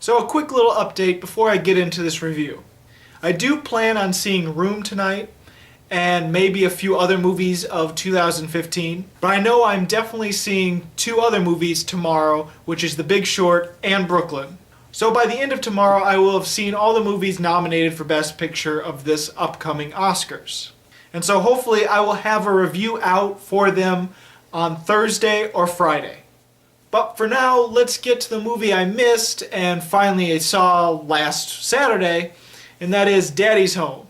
So a quick little update before I get into this review. I do plan on seeing Room tonight and maybe a few other movies of 2015, but I know I'm definitely seeing two other movies tomorrow, which is The Big Short and Brooklyn. So by the end of tomorrow I will have seen all the movies nominated for Best Picture of this upcoming Oscars. And so hopefully I will have a review out for them on Thursday or Friday. But for now, let's get to the movie I missed and finally I saw last Saturday, and that is Daddy's Home.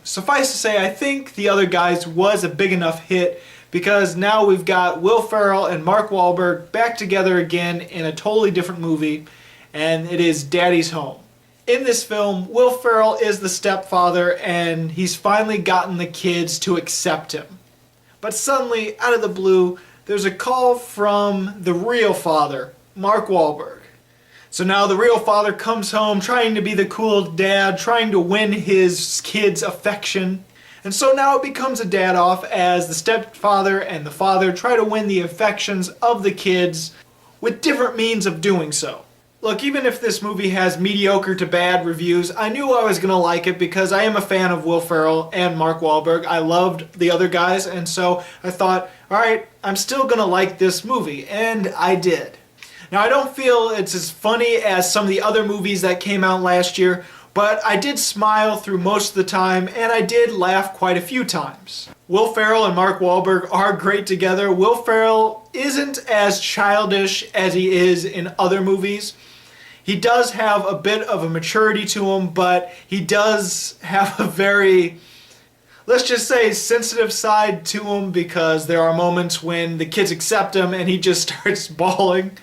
Suffice to say, I think The Other Guys was a big enough hit because now we've got Will Ferrell and Mark Wahlberg back together again in a totally different movie, and it is Daddy's Home. In this film, Will Ferrell is the stepfather and he's finally gotten the kids to accept him. But suddenly, out of the blue, there's a call from the real father, Mark Wahlberg. So now the real father comes home trying to be the cool dad, trying to win his kids' affection. And so now it becomes a dad-off as the stepfather and the father try to win the affections of the kids with different means of doing so. Look, even if this movie has mediocre to bad reviews, I knew I was going to like it because I am a fan of Will Ferrell and Mark Wahlberg. I loved The Other Guys, and so I thought, alright, I'm still going to like this movie, and I did. Now, I don't feel it's as funny as some of the other movies that came out last year, but I did smile through most of the time, and I did laugh quite a few times. Will Ferrell and Mark Wahlberg are great together. Will Ferrell isn't as childish as he is in other movies. He does have a bit of a maturity to him, but he does have a very, let's just say, sensitive side to him because there are moments when the kids accept him and he just starts bawling.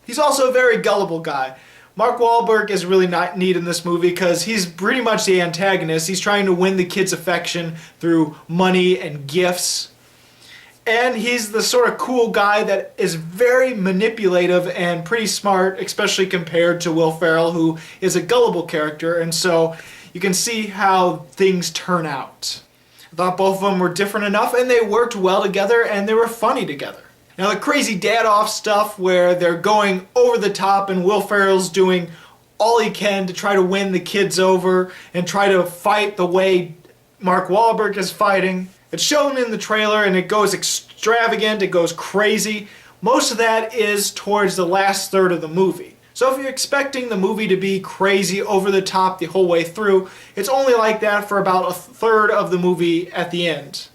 He's also a very gullible guy. Mark Wahlberg is really not neat in this movie because he's pretty much the antagonist. He's trying to win the kids' affection through money and gifts. And he's the sort of cool guy that is very manipulative and pretty smart, especially compared to Will Ferrell, who is a gullible character, and so you can see how things turn out. I thought both of them were different enough, and they worked well together, and they were funny together. Now the crazy dad-off stuff where they're going over the top and Will Ferrell's doing all he can to try to win the kids over and try to fight the way Mark Wahlberg is fighting. It's shown in the trailer and it goes extravagant, it goes crazy. Most of that is towards the last third of the movie. So if you're expecting the movie to be crazy over the top the whole way through, it's only like that for about a third of the movie at the end.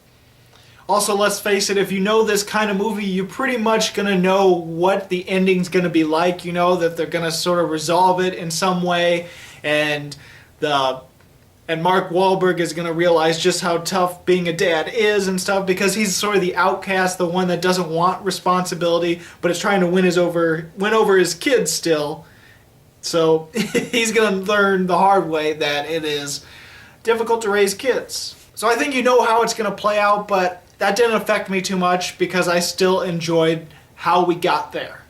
Also, let's face it, if you know this kind of movie, you're pretty much going to know what the ending's going to be like. You know that they're going to sort of resolve it in some way, and Mark Wahlberg is going to realize just how tough being a dad is and stuff because he's sort of the outcast, the one that doesn't want responsibility, but is trying to win over his kids still. So he's going to learn the hard way that it is difficult to raise kids. So I think you know how it's going to play out, but that didn't affect me too much because I still enjoyed how we got there.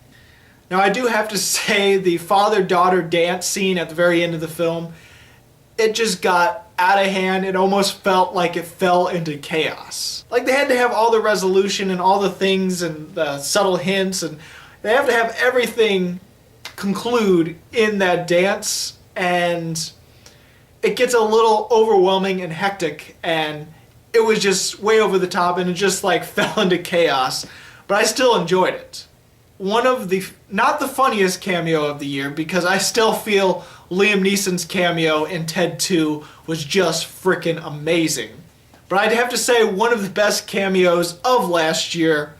Now I do have to say the father-daughter dance scene at the very end of the film, it just got out of hand. It almost felt like it fell into chaos. Like they had to have all the resolution and all the things and the subtle hints, and they have to have everything conclude in that dance, and it gets a little overwhelming and hectic, and it was just way over the top, and it just like fell into chaos. But I still enjoyed it. One of the, not the funniest cameo of the year, because I still feel Liam Neeson's cameo in Ted 2 was just frickin' amazing. But I'd have to say one of the best cameos of last year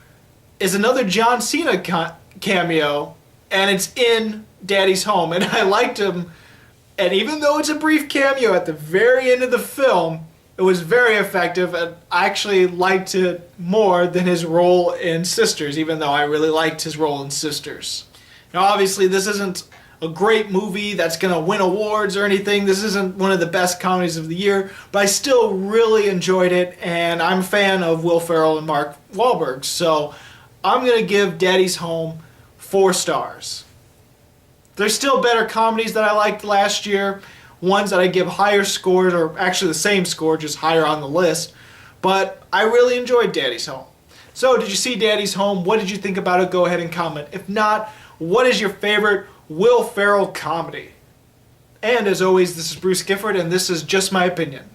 is another John Cena cameo, and it's in Daddy's Home, and I liked him. And even though it's a brief cameo at the very end of the film, it was very effective, and I actually liked it more than his role in Sisters, even though I really liked his role in Sisters. Now obviously this isn't a great movie that's going to win awards or anything. This isn't one of the best comedies of the year, but I still really enjoyed it, and I'm a fan of Will Ferrell and Mark Wahlberg, so I'm going to give Daddy's Home 4 stars. There's still better comedies that I liked last year, ones that I give higher scores, or actually the same score, just higher on the list, but I really enjoyed Daddy's Home. So did you see Daddy's Home? What did you think about it? Go ahead and comment. If not, what is your favorite Will Ferrell comedy? And as always, this is Bruce Gifford, and this is Just My Opinion.